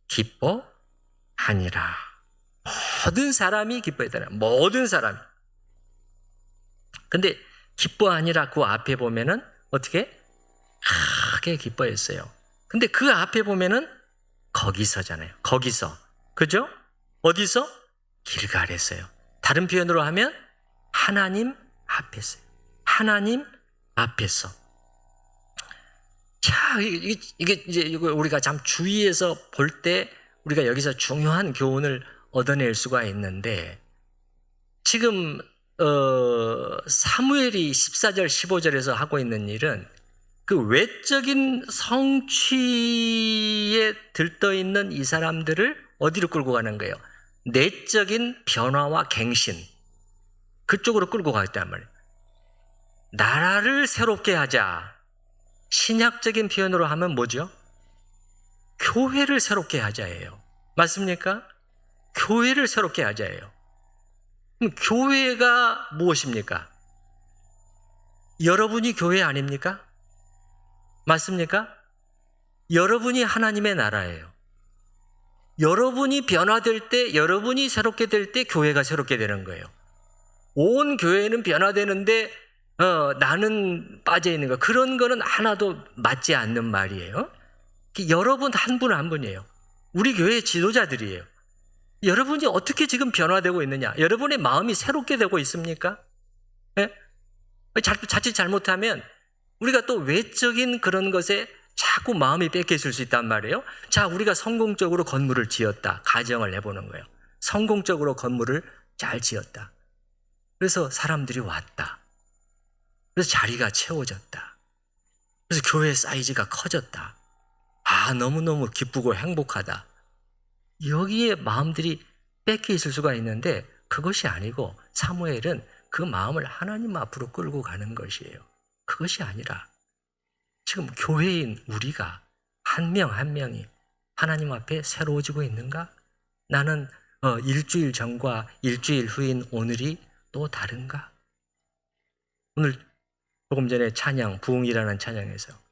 기뻐하니라. 모든 사람이 기뻐했다는 거예요. 모든 사람이. 근데 기뻐하니라 그 앞에 보면은 어떻게? 크게 기뻐했어요. 근데 그 앞에 보면은 거기서잖아요. 거기서. 그죠? 어디서? 길갈에서요. 다른 표현으로 하면 하나님 앞에서요. 하나님 앞에서. 자, 이게 이제 우리가 참 주의해서 볼 때 우리가 여기서 중요한 교훈을 얻어낼 수가 있는데 지금 사무엘이 14절 15절에서 하고 있는 일은 그 외적인 성취에 들떠있는 이 사람들을 어디로 끌고 가는 거예요? 내적인 변화와 갱신 그쪽으로 끌고 가겠단 말이에요. 나라를 새롭게 하자. 신약적인 표현으로 하면 뭐죠? 교회를 새롭게 하자예요. 맞습니까? 교회를 새롭게 하자예요. 그럼 교회가 무엇입니까? 여러분이 교회 아닙니까? 맞습니까? 여러분이 하나님의 나라예요. 여러분이 변화될 때, 여러분이 새롭게 될 때 교회가 새롭게 되는 거예요. 온 교회는 변화되는데 나는 빠져 있는 거 그런 거는 하나도 맞지 않는 말이에요. 여러분 한 분 한 분이에요. 우리 교회의 지도자들이에요. 여러분이 어떻게 지금 변화되고 있느냐? 여러분의 마음이 새롭게 되고 있습니까? 네? 자칫 잘못하면 우리가 또 외적인 그런 것에 자꾸 마음이 뺏겨있을 수 있단 말이에요. 자, 우리가 성공적으로 건물을 지었다. 가정을 해보는 거예요. 성공적으로 건물을 잘 지었다. 그래서 사람들이 왔다. 그래서 자리가 채워졌다. 그래서 교회 사이즈가 커졌다. 아, 너무너무 기쁘고 행복하다. 여기에 마음들이 뺏겨 있을 수가 있는데 그것이 아니고 사무엘은 그 마음을 하나님 앞으로 끌고 가는 것이에요. 그것이 아니라 지금 교회인 우리가 한 명 한 명이 하나님 앞에 새로워지고 있는가? 나는 일주일 전과 일주일 후인 오늘이 또 다른가? 오늘 조금 전에 찬양, 부흥이라는 찬양에서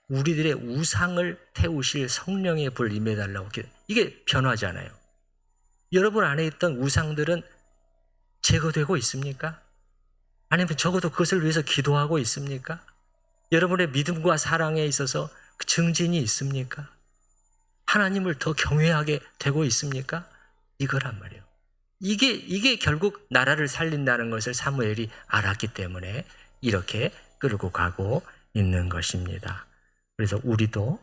우리들의 우상을 태우실 성령의 불 임해달라고 이게 변화잖아요. 여러분 안에 있던 우상들은 제거되고 있습니까? 아니면 적어도 그것을 위해서 기도하고 있습니까? 여러분의 믿음과 사랑에 있어서 증진이 있습니까? 하나님을 더 경외하게 되고 있습니까? 이거란 말이에요. 이게 결국 나라를 살린다는 것을 사무엘이 알았기 때문에 이렇게 끌고 가고 있는 것입니다. 그래서 우리도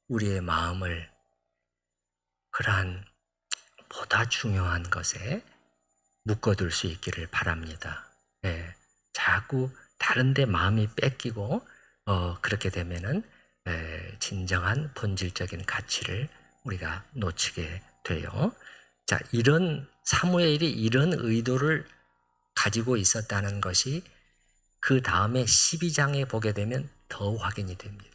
우리의 마음을 그러한 보다 중요한 것에 묶어둘 수 있기를 바랍니다. 예, 자꾸 다른 데 마음이 뺏기고 그렇게 되면은 진정한 본질적인 가치를 우리가 놓치게 돼요. 자, 이런 사무엘이 이런 의도를 가지고 있었다는 것이 그 다음에 12장에 보게 되면 더 확인이 됩니다.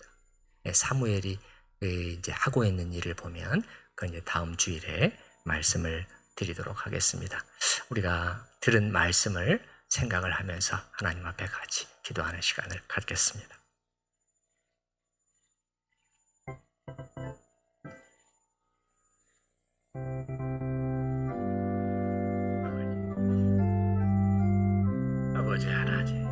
사무엘이 이제 하고 있는 일을 보면 그 이제 다음 주일에 말씀을 드리도록 하겠습니다. 우리가 들은 말씀을 생각을 하면서 하나님 앞에 같이 기도하는 시간을 갖겠습니다. 아버지 하나님,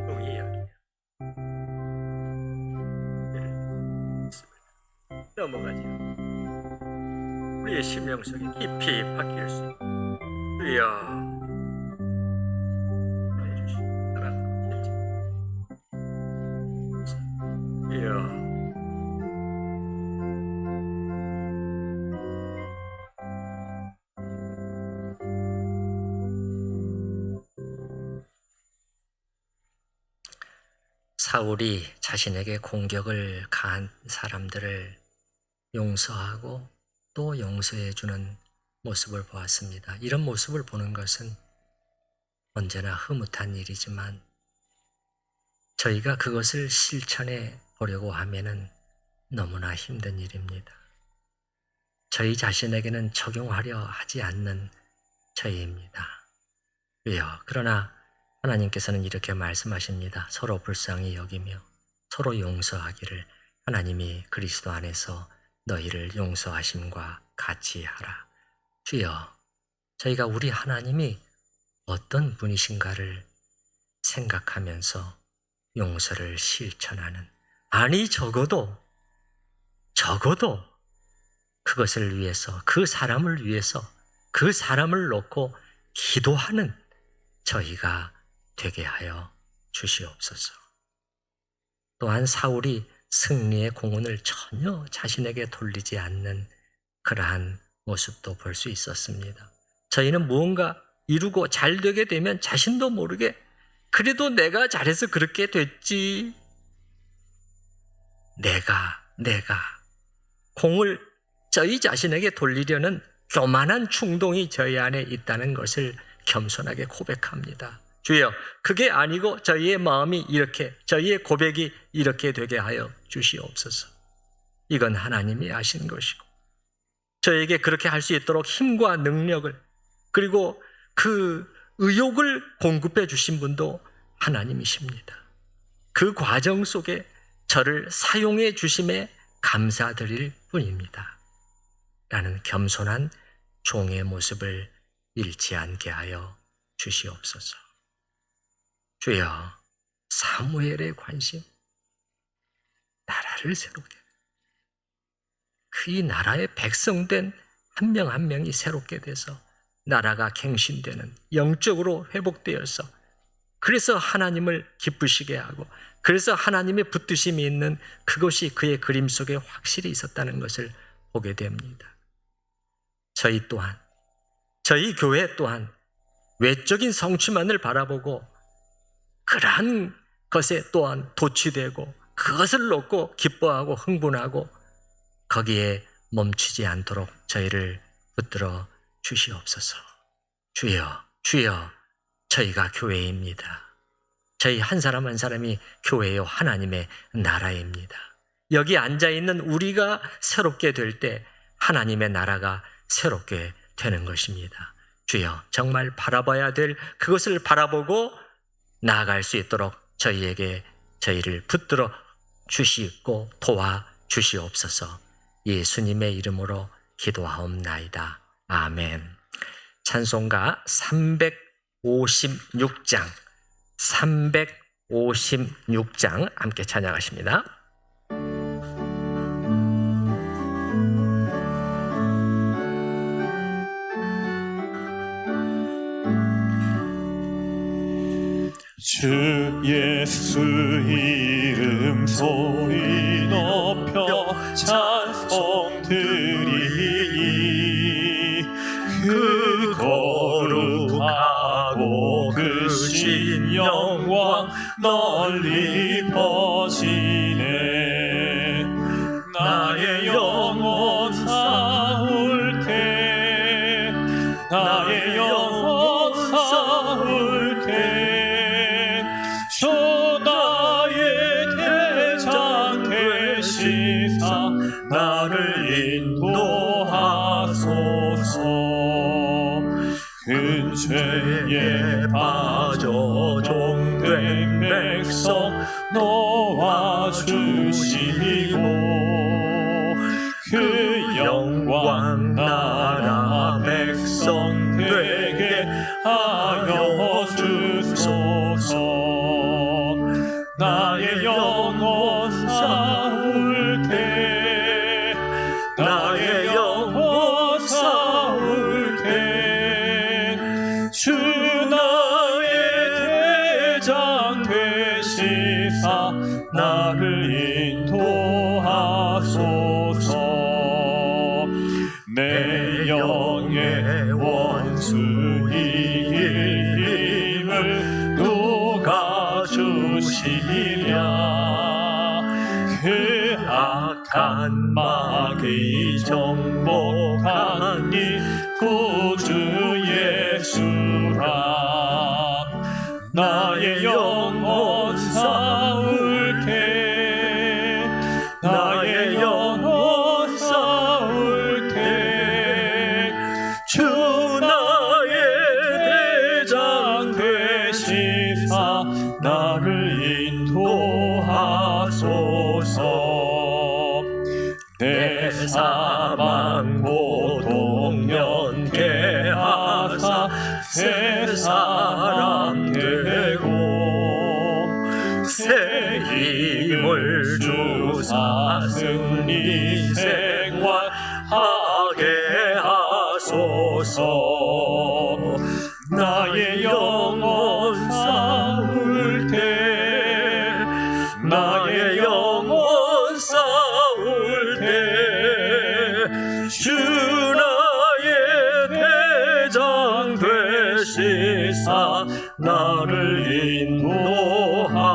용이 여기며 넘어가지 우리의 심령 속에 깊이 박힐 수 있는 주여 해주시고 사랑으로 주여 사울이 자신에게 공격을 가한 사람들을 용서하고 또 용서해 주는 모습을 보았습니다. 이런 모습을 보는 것은 언제나 흐뭇한 일이지만 저희가 그것을 실천해 보려고 하면은 너무나 힘든 일입니다. 저희 자신에게는 적용하려 하지 않는 저희입니다. 왜요? 그러나 하나님께서는 이렇게 말씀하십니다. 서로 불쌍히 여기며 서로 용서하기를 하나님이 그리스도 안에서 너희를 용서하심과 같이 하라. 주여, 저희가 우리 하나님이 어떤 분이신가를 생각하면서 용서를 실천하는, 아니 적어도 그것을 위해서, 그 사람을 위해서 그 사람을 놓고 기도하는 저희가 되게 하여 주시옵소서. 또한 사울이 승리의 공헌을 전혀 자신에게 돌리지 않는 그러한 모습도 볼 수 있었습니다. 저희는 무언가 이루고 잘 되게 되면 자신도 모르게 그래도 내가 잘해서 그렇게 됐지, 내가 공을 저희 자신에게 돌리려는 교만한 충동이 저희 안에 있다는 것을 겸손하게 고백합니다. 주여, 그게 아니고 저희의 마음이 이렇게, 저희의 고백이 이렇게 되게 하여 주시옵소서. 이건 하나님이 아신 것이고 저에게 그렇게 할 수 있도록 힘과 능력을, 그리고 그 의욕을 공급해 주신 분도 하나님이십니다. 그 과정 속에 저를 사용해 주심에 감사드릴 뿐입니다. 라는 겸손한 종의 모습을 잃지 않게 하여 주시옵소서. 주여, 사무엘의 관심, 나라를 새롭게, 그 이 나라의 백성된 한 명 한 명이 새롭게 돼서 나라가 갱신되는, 영적으로 회복되어서, 그래서 하나님을 기쁘시게 하고, 그래서 하나님의 붙드심이 있는 그것이 그의 그림 속에 확실히 있었다는 것을 보게 됩니다. 저희 또한, 저희 교회 또한 외적인 성취만을 바라보고 그러한 것에 또한 도취되고 그것을 놓고 기뻐하고 흥분하고 거기에 멈추지 않도록 저희를 붙들어 주시옵소서. 주여, 저희가 교회입니다. 저희 한 사람 한 사람이 교회요, 하나님의 나라입니다. 여기 앉아있는 우리가 새롭게 될 때 하나님의 나라가 새롭게 되는 것입니다. 주여, 정말 바라봐야 될 그것을 바라보고 나아갈 수 있도록 저희를 붙들어 주시고 도와 주시옵소서. 예수님의 이름으로 기도하옵나이다. 아멘. 찬송가 356장 함께 찬양하십니다. 주 예수 이름 소리 높여 찬송 드리니 그 거룩하고 그 신 영광 널리 퍼지네. 나의 영혼 사울 때, 나의 영혼 사울 때, 주 나의 대장 되시사 나를 인도하소서. 큰 죄에 빠져 종된 백성 놓아주시고 그 영광 나라 백성 되게 하여 주소서. 나의 영혼 사울 때, 나의 영혼 사울 때, 주 나의 대장 되시사 나를 인도하소서. 내 영의 원수 이김을 누가 주시랴. 단마귀 정복하니 구주 예수라. 나의 영혼 싸울 때 나의 영혼 싸울 때 주 나의 대장 되시사 나를 인도하소서. 내 사망 고통 연계하사 새 사람 되고 새 힘을 주사 승리 생활하게 하소서. 나의 영혼 싸울 때 나의 영혼 싸울 때 주 나의 대장 되시사 나를 인도하소서.